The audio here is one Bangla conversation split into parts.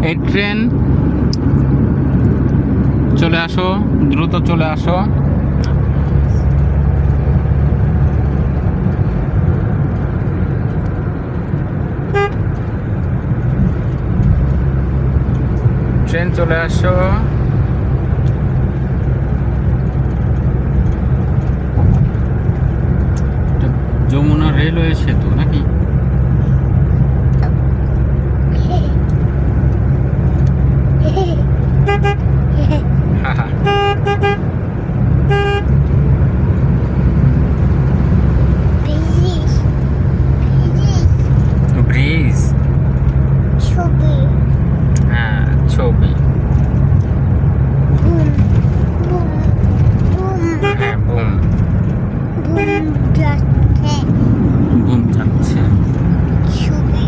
এই ট্রেন চলে আসো, দ্রুত চলে আসো। ট্রেন চলে আসো। যমুনা রেলওয়ে সেতু নাকি? ব্রিজ, ছবি, হ্যাঁ ছবি, বুম বুম বুম হ্যাঁ বুম, বুম যাচ্ছে, বুম যাচ্ছে। ছবি,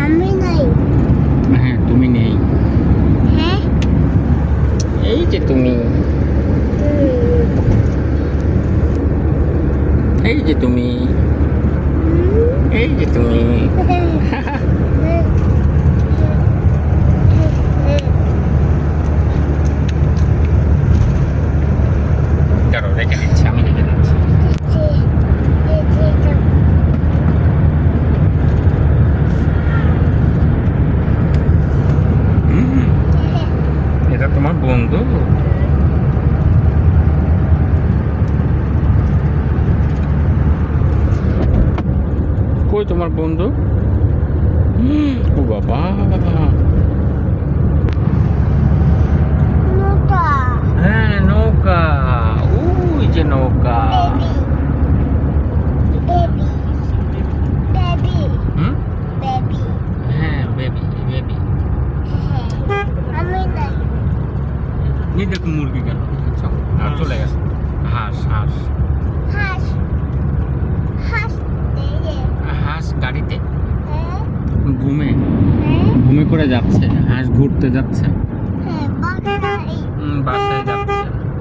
আমি নাই, হ্যাঁ তুমি নেই, হ্যাঁ এই যে তুমি, এই যে তুমি, এই যে তুমি। দাঁড়ো, রেখে দিচ্ছি, আমি রেখে দিচ্ছি। হুম, এটা তোমার বন্ধু? কই তোমার বন্ধু? ও বাবা, নৌকা, হ্যাঁ নৌকা, ওই যে নৌকা। বেবি বেবি হুম, বেবি, হ্যাঁ বেবি বেবি। আমি নাই, এই দেখো মুরগি গেল, চলে গেছে। হাঁস, হাঁস, হাঁস, হাঁস দেরে, হাঁস গাড়িতে হ্যাঁ ঘুমে হ্যাঁ ঘুমে করে যাচ্ছে। হাঁস ঘুরতে যাচ্ছে, হ্যাঁ বাসায় বাসায় যাচ্ছে।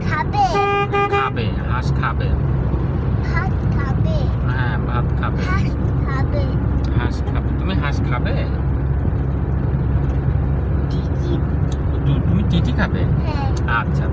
খাবে, খাবে, হাঁস খাবে, ভাত খাবে, হ্যাঁ ভাত খাবে, হাঁস খাবে, হাঁস খাবে। তুমি হাঁস খাবে? চিচি, তুমি চিঠি খাবে? হ্যাঁ আচ্ছা।